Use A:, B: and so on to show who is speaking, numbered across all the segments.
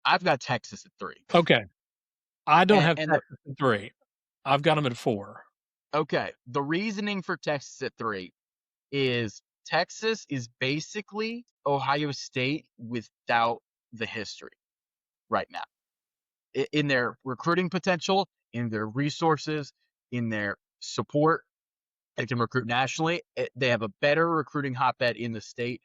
A: I've got Texas at 3.
B: Okay. I don't have
A: And
B: Texas at 3. I've got them at 4.
A: okay, the reasoning for Texas at 3 is Texas is basically Ohio State without the history right now. In their recruiting potential, in their resources, in their support, they can recruit nationally. They have a better recruiting hotbed in the state.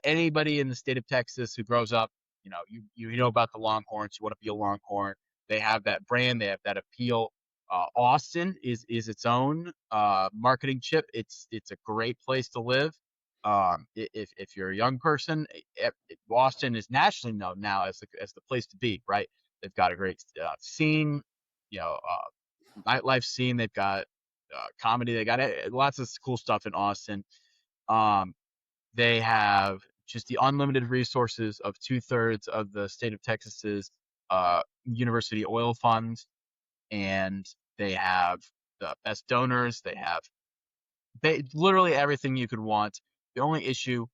A: Anybody in the state of Texas who grows up, you know about the Longhorns. You want to be a Longhorn. They have that brand. They have that appeal. Austin is its own marketing chip. It's a great place to live. If you're a young person, Austin is nationally known now as the place to be. Right? They've got a great scene. You know, nightlife scene. They've got comedy. They got lots of cool stuff in Austin. Um, they have just the unlimited resources of 2/3 of the state of Texas's university oil funds, and they have the best donors. They have literally everything you could want. The only issue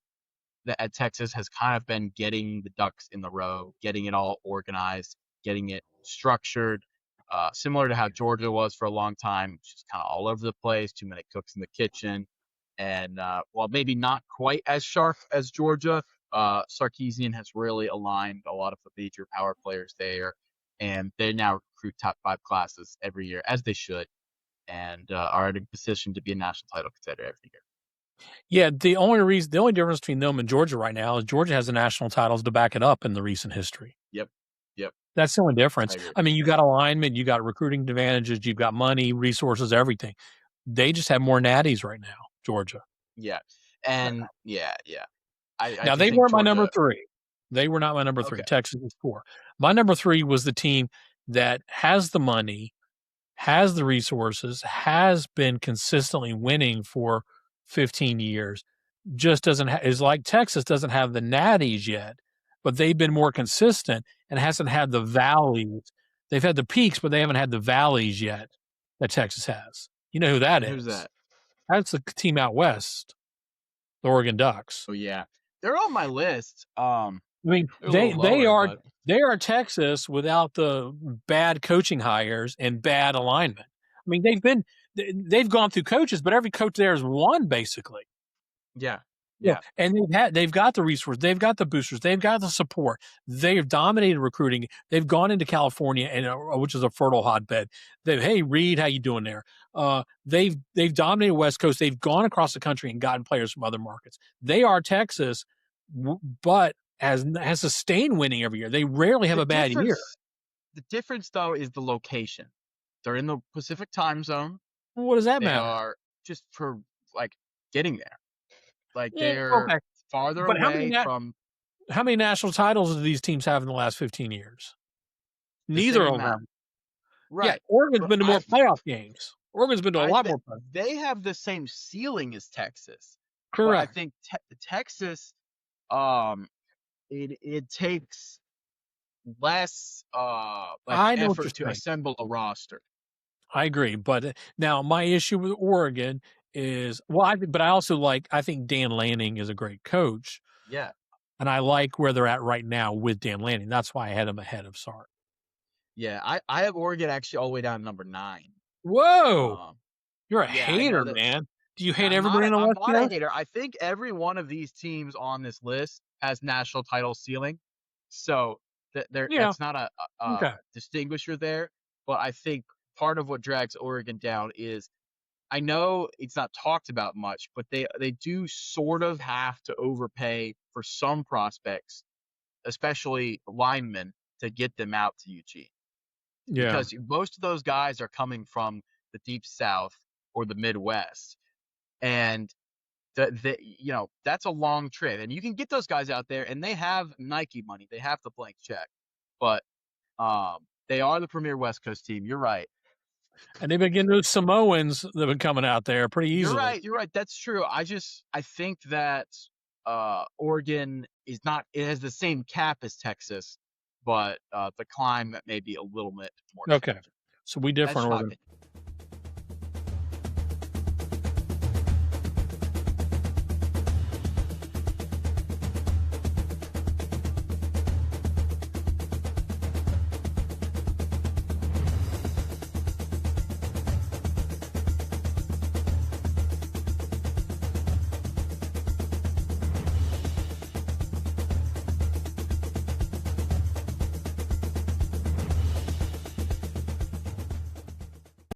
A: that at Texas has kind of been getting the ducks in the row, getting it all organized, getting it structured, similar to how Georgia was for a long time, just kind of all over the place, too many cooks in the kitchen. And while maybe not quite as sharp as Georgia, Sarkisian has really aligned a lot of the major power players there, and they now recruit top 5 classes every year, as they should, and are in a position to be a national title contender every year.
B: Yeah, the only difference between them and Georgia right now is Georgia has the national titles to back it up in the recent history.
A: Yep. Yep.
B: That's the only difference.
A: I agree.
B: I mean, you got alignment, you got recruiting advantages, you've got money, resources, everything. They just have more natties right now, Georgia.
A: Yeah. And yeah. I
B: Now,
A: do
B: they
A: think
B: weren't my number
A: Georgia.
B: 3. They were not my number 3.
A: Okay.
B: Texas was 4. My number 3 was the team that has the money, has the resources, has been consistently winning for 15 years, just doesn't is like Texas doesn't have the natties yet, but they've been more consistent and hasn't had the valleys. They've had the peaks, but they haven't had the valleys yet that Texas has. You know who that
A: Who's
B: is?
A: that?
B: That's the team out west, the Oregon Ducks.
A: Oh yeah. They're on my list.
B: I mean,
A: They're a little lower, but
B: they are Texas without the bad coaching hires and bad alignment. I mean, they've gone through coaches, but every coach there has won basically.
A: yeah.
B: Yeah,
A: Yeah.
B: and they've got the resources, they've got the boosters, they've got the support. They've dominated recruiting. They've gone into California and which is a fertile hotbed. Hey Reed, how you doing there? They've dominated West Coast. They've gone across the country and gotten players from other markets. They are Texas, but has sustained winning every year. They rarely have a bad year.
A: The difference though is the location. They're in the Pacific time zone.
B: What does that
A: They
B: matter?
A: are just for like getting there. Like
B: Yeah,
A: they're
B: okay.
A: farther
B: But
A: away from
B: how many national titles do these teams have in the last 15 years?
A: the same
B: Neither of
A: amount.
B: them. Yeah,
A: Right.
B: Oregon's
A: But
B: been to more playoff games. Oregon's been to a
A: I
B: lot
A: think
B: more playoff.
A: they have the same ceiling as Texas. But I
B: Correct.
A: think Texas um it takes less like
B: I know what you're
A: effort to
B: saying.
A: assemble a roster.
B: I agree, but now my issue with Oregon is but I also I think Dan Lanning is a great coach,
A: Yeah.
B: and I like where they're at right now with Dan Lanning. That's why I had him ahead of Sark.
A: Yeah. I have Oregon actually all the way down to number 9.
B: Whoa,
A: Um
B: you're a
A: yeah, I know
B: hater,
A: that
B: man. Do you hate everybody on the
A: I'm
B: West
A: not a
B: Coast?
A: hater. I think every one of these teams on this list has national title ceiling. So
B: Yeah.
A: that's not a
B: Okay.
A: distinguisher there. But I think part of what drags Oregon down is I know it's not talked about much, but they do sort of have to overpay for some prospects, especially linemen, to get them out to Eugene.
B: Yeah.
A: Because most of those guys are coming from the deep south or the Midwest. And that's a long trip, and you can get those guys out there, and they have Nike money, they have the blank check, but they are the premier West Coast team. You're right.
B: And they've been getting those Samoans that have been coming out there pretty
A: You're
B: easily.
A: right. You're right. That's true. I think that Oregon is not. It has the same cap as Texas, but the climate may be a little bit more
B: Okay.
A: challenging.
B: So we
A: That's
B: differ on
A: just my
B: Oregon.
A: opinion.